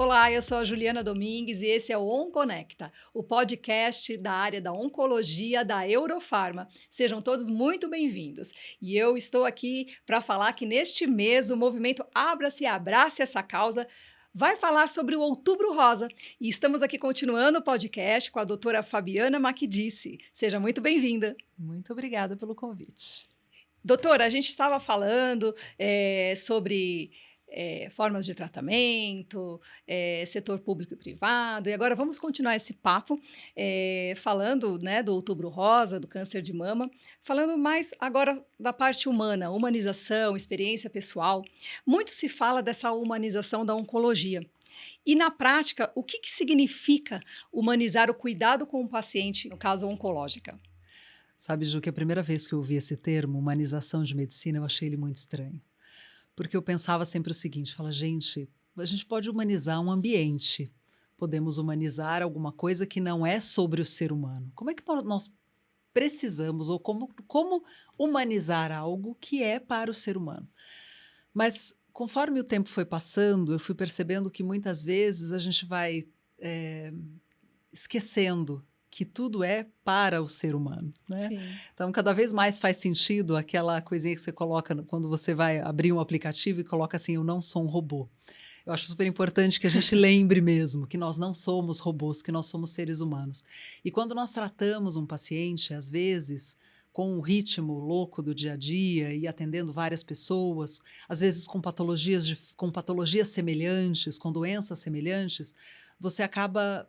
Olá, eu sou a Juliana Domingues e esse é o OnConecta, o podcast da área da oncologia da Eurofarma. Sejam todos muito bem-vindos. E eu estou aqui para falar que neste mês o movimento Abra-se e Abrace essa causa vai falar sobre o Outubro Rosa. E estamos aqui continuando o podcast com a doutora Fabiana Macchidice. Seja muito bem-vinda. Muito obrigada pelo convite. Doutora, a gente estava falando sobre formas de tratamento, setor público e privado, e agora vamos continuar esse papo falando, né, do Outubro Rosa, do câncer de mama, falando mais agora da parte humana, humanização, experiência pessoal. Muito se fala dessa humanização da oncologia. E na prática, o que significa humanizar o cuidado com o paciente, no caso oncológica? Sabe, Ju, que a primeira vez que eu ouvi esse termo, humanização de medicina, eu achei ele muito estranho. Porque eu pensava sempre o seguinte, fala, gente, a gente pode humanizar um ambiente, podemos humanizar alguma coisa que não é sobre o ser humano. Como é que nós precisamos, ou como humanizar algo que é para o ser humano? Mas, conforme o tempo foi passando, eu fui percebendo que muitas vezes a gente vai esquecendo que tudo é para o ser humano, né. Sim. Então cada vez mais faz sentido aquela coisinha que você coloca no quando você vai abrir um aplicativo e coloca assim: "Eu não sou um robô". Eu acho super importante que a gente lembre mesmo que nós não somos robôs, que nós somos seres humanos. E quando nós tratamos um paciente, às vezes, com o ritmo louco do dia a dia e atendendo várias pessoas, às vezes com patologias semelhantes, com doenças semelhantes, você acaba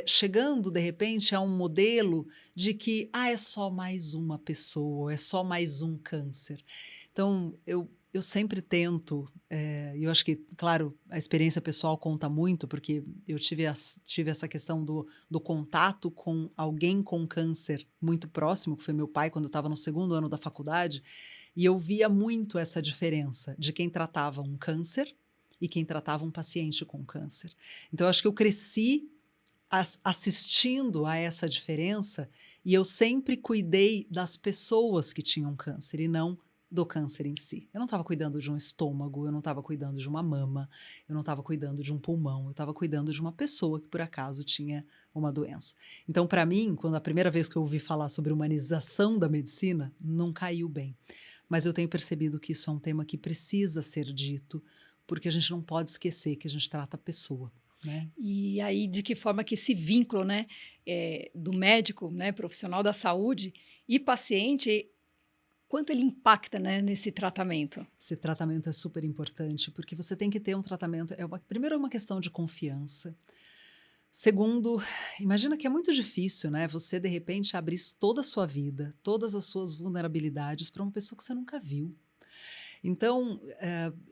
chegando de repente a um modelo de que, é só mais uma pessoa, é só mais um câncer. Então eu sempre tento, e eu acho que, claro, a experiência pessoal conta muito, porque eu tive essa questão do contato com alguém com câncer muito próximo, que foi meu pai quando eu estava no segundo ano da faculdade, e eu via muito essa diferença de quem tratava um câncer e quem tratava um paciente com câncer. Então eu acho que eu cresci assistindo a essa diferença, e eu sempre cuidei das pessoas que tinham câncer e não do câncer em si. Eu não estava cuidando de um estômago, eu não estava cuidando de uma mama, eu não estava cuidando de um pulmão, eu estava cuidando de uma pessoa que por acaso tinha uma doença. Então, para mim, quando a primeira vez que eu ouvi falar sobre humanização da medicina, não caiu bem. Mas eu tenho percebido que isso é um tema que precisa ser dito, porque a gente não pode esquecer que a gente trata a pessoa, né? E aí, de que forma que esse vínculo, né, do médico, né, profissional da saúde e paciente, quanto ele impacta, né, nesse tratamento? Esse tratamento é super importante, porque você tem que ter um tratamento primeiro é uma questão de confiança. Segundo, imagina que é muito difícil, né, você de repente abrir toda a sua vida, todas as suas vulnerabilidades para uma pessoa que você nunca viu. Então,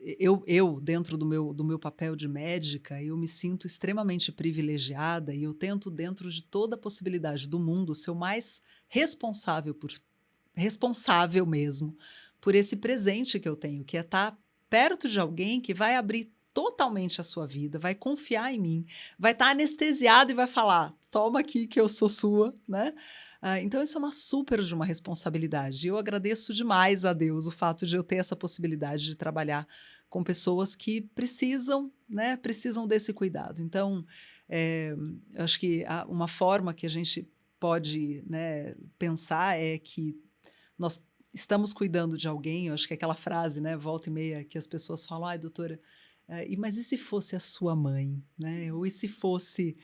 eu dentro do meu papel de médica, eu me sinto extremamente privilegiada e eu tento dentro de toda a possibilidade do mundo ser o mais responsável mesmo, por esse presente que eu tenho, que é estar perto de alguém que vai abrir totalmente a sua vida, vai confiar em mim, vai estar anestesiado e vai falar: "Toma aqui que eu sou sua", né. Então isso é uma super de uma responsabilidade. E eu agradeço demais a Deus o fato de eu ter essa possibilidade de trabalhar com pessoas que precisam, né, precisam desse cuidado. Então, eu acho que uma forma que a gente pode, né, pensar é que nós estamos cuidando de alguém, eu acho que é aquela frase, né, volta e meia que as pessoas falam: "Ai doutora, mas e se fosse a sua mãe, né, ou e se fosse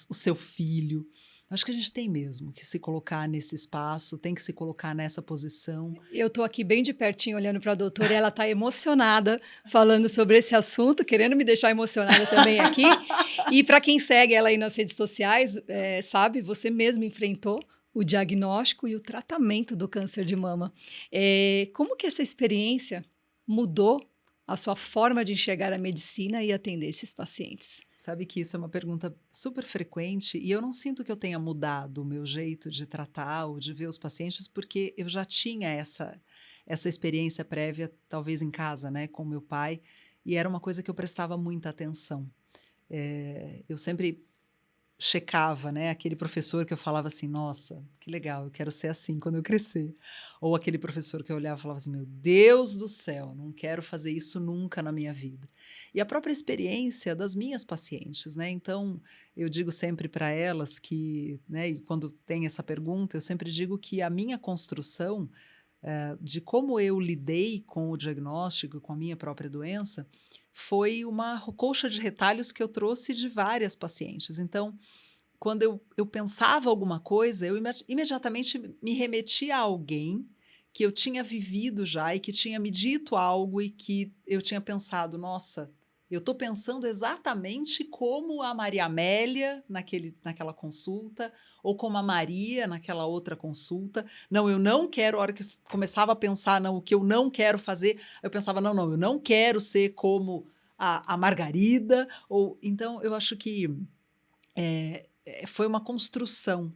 o seu filho?". Acho que a gente tem mesmo que se colocar nesse espaço, tem que se colocar nessa posição. Eu estou aqui bem de pertinho olhando para a doutora e ela está emocionada falando sobre esse assunto, querendo me deixar emocionada também aqui. E para quem segue ela aí nas redes sociais, sabe, você mesmo enfrentou o diagnóstico e o tratamento do câncer de mama. Como que essa experiência mudou a sua forma de enxergar a medicina e atender esses pacientes? Sabe que isso é uma pergunta super frequente e eu não sinto que eu tenha mudado o meu jeito de tratar ou de ver os pacientes, porque eu já tinha essa experiência prévia, talvez em casa, né, com meu pai, e era uma coisa que eu prestava muita atenção. Eu sempre checava, né? Aquele professor que eu falava assim, nossa, que legal, eu quero ser assim quando eu crescer. Ou aquele professor que eu olhava e falava assim, meu Deus do céu, não quero fazer isso nunca na minha vida. E a própria experiência das minhas pacientes, né? Então, eu digo sempre para elas que, né, e quando tem essa pergunta, eu sempre digo que a minha construção de como eu lidei com o diagnóstico, com a minha própria doença, foi uma colcha de retalhos que eu trouxe de várias pacientes. Então, quando eu pensava alguma coisa, eu imediatamente me remetia a alguém que eu tinha vivido já e que tinha me dito algo e que eu tinha pensado, nossa, eu estou pensando exatamente como a Maria Amélia naquela consulta, ou como a Maria naquela outra consulta. Não, eu não quero, a hora que eu começava a pensar, não, o que eu não quero fazer, eu pensava, não, não, eu não quero ser como a Margarida, ou então eu acho que foi uma construção.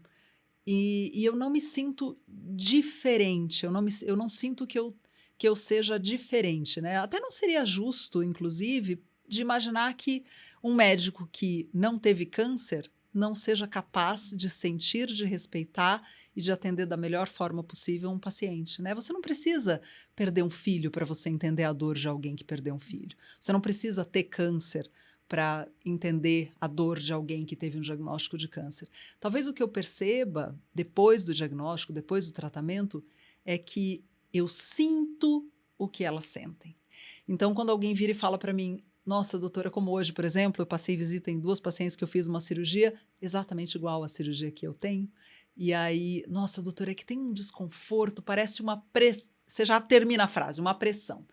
E eu não me sinto diferente, eu não sinto que eu seja diferente, né? Até não seria justo, inclusive, de imaginar que um médico que não teve câncer não seja capaz de sentir, de respeitar e de atender da melhor forma possível um paciente, né? Você não precisa perder um filho para você entender a dor de alguém que perdeu um filho. Você não precisa ter câncer para entender a dor de alguém que teve um diagnóstico de câncer. Talvez o que eu perceba depois do diagnóstico, depois do tratamento, é que eu sinto o que elas sentem. Então, quando alguém vira e fala para mim, nossa, doutora, como hoje, por exemplo, eu passei visita em 2 pacientes que eu fiz uma cirurgia exatamente igual à cirurgia que eu tenho. E aí, nossa, doutora, é que tem um desconforto, parece uma pressão. Você já termina a frase, uma pressão.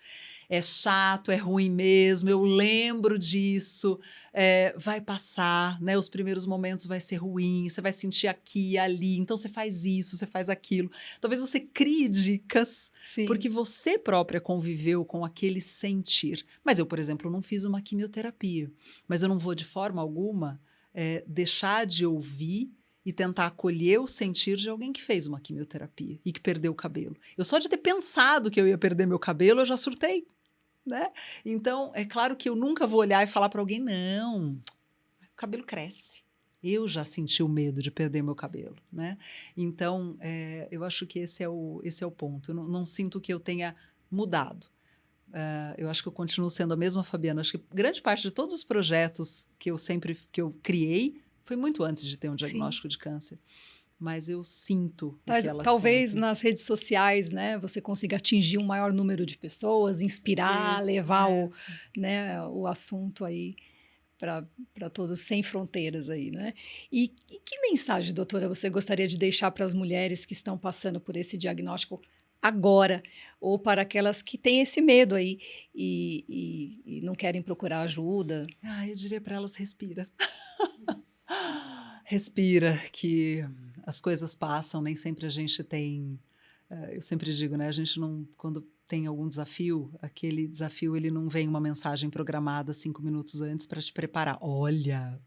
É chato, é ruim mesmo, eu lembro disso, vai passar, né? Os primeiros momentos vai ser ruim, você vai sentir aqui e ali, então você faz isso, você faz aquilo. Talvez você crie dicas, Sim. porque você própria conviveu com aquele sentir. Mas eu, por exemplo, não fiz uma quimioterapia, mas eu não vou de forma alguma deixar de ouvir e tentar acolher o sentir de alguém que fez uma quimioterapia e que perdeu o cabelo. Eu só de ter pensado que eu ia perder meu cabelo, eu já surtei, né? Então, é claro que eu nunca vou olhar e falar para alguém: "Não, o cabelo cresce". Eu já senti o medo de perder meu cabelo, né? Então, eu acho que esse é o ponto. Eu não sinto que eu tenha mudado. Eu acho que eu continuo sendo a mesma Fabiana. Acho que grande parte de todos os projetos que eu criei foi muito antes de ter um Sim. diagnóstico de câncer, mas eu sinto o que elas Talvez sentem. nas redes sociais, né, você consiga atingir um maior número de pessoas, inspirar, Talvez, levar né, o assunto aí para todos sem fronteiras aí, né? E que mensagem, doutora, você gostaria de deixar para as mulheres que estão passando por esse diagnóstico agora, ou para aquelas que têm esse medo aí e não querem procurar ajuda? Eu diria para elas: respira. Respira, que as coisas passam, nem sempre a gente tem. Eu sempre digo, né? A gente não, quando tem algum desafio, aquele desafio ele não vem uma mensagem programada 5 minutos antes para te preparar. Olha,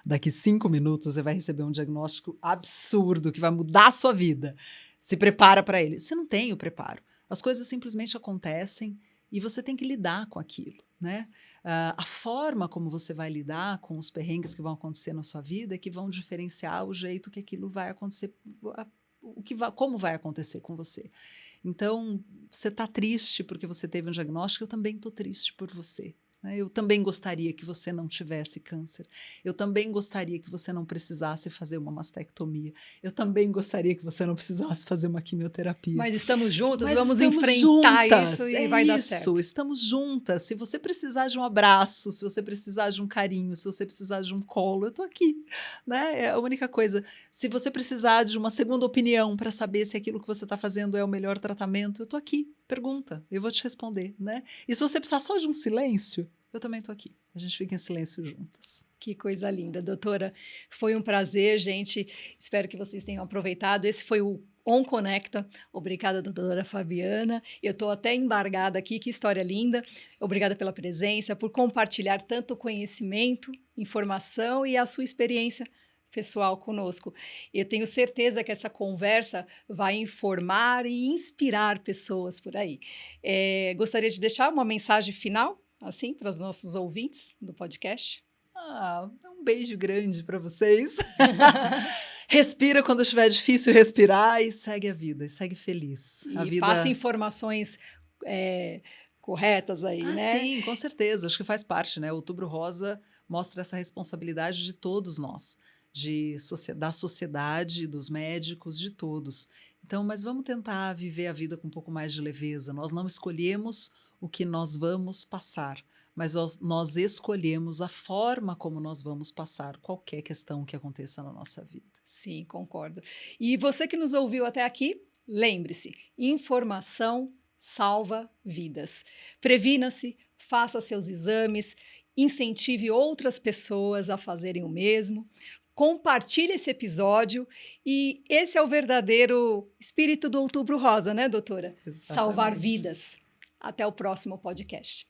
daqui 5 minutos você vai receber um diagnóstico absurdo que vai mudar a sua vida. Se prepara para ele. Você não tem o preparo. As coisas simplesmente acontecem e você tem que lidar com aquilo, né? A forma como você vai lidar com os perrengues que vão acontecer na sua vida é que vão diferenciar o jeito que aquilo vai acontecer, como vai acontecer com você. Então, você está triste porque você teve um diagnóstico, eu também estou triste por você, né? Eu também gostaria que você não tivesse câncer. Eu também gostaria que você não precisasse fazer uma mastectomia. Eu também gostaria que você não precisasse fazer uma quimioterapia. Mas estamos juntas, Mas vamos estamos enfrentar isso juntas, e é vai dar isso, certo. estamos juntas. Se você precisar de um abraço, se você precisar de um carinho, se você precisar de um colo, eu estou aqui, né? É a única coisa. Se você precisar de uma segunda opinião para saber se aquilo que você está fazendo é o melhor tratamento, eu estou aqui. Pergunta, eu vou te responder, né? E se você precisar só de um silêncio, eu também estou aqui. A gente fica em silêncio juntas. Que coisa linda, doutora. Foi um prazer, gente. Espero que vocês tenham aproveitado. Esse foi o On Conecta. Obrigada, doutora Fabiana. Eu estou até embargada aqui. Que história linda. Obrigada pela presença, por compartilhar tanto conhecimento, informação e a sua experiência pessoal conosco. Eu tenho certeza que essa conversa vai informar e inspirar pessoas por aí. Gostaria de deixar uma mensagem final, assim, para os nossos ouvintes do podcast. Um beijo grande para vocês. Respira quando estiver difícil respirar e segue a vida, e segue feliz. A E passa vida. informações corretas aí, né? Sim, com certeza. Acho que faz parte, né? Outubro Rosa mostra essa responsabilidade de todos nós, da sociedade, dos médicos, de todos. Então, mas vamos tentar viver a vida com um pouco mais de leveza. Nós não escolhemos o que nós vamos passar, mas nós escolhemos a forma como nós vamos passar qualquer questão que aconteça na nossa vida. Sim, concordo. E você que nos ouviu até aqui, lembre-se: informação salva vidas. Previna-se, faça seus exames, incentive outras pessoas a fazerem o mesmo. Compartilhe esse episódio e esse é o verdadeiro espírito do Outubro Rosa, né, doutora? Salvar Exatamente. vidas. Até o próximo podcast.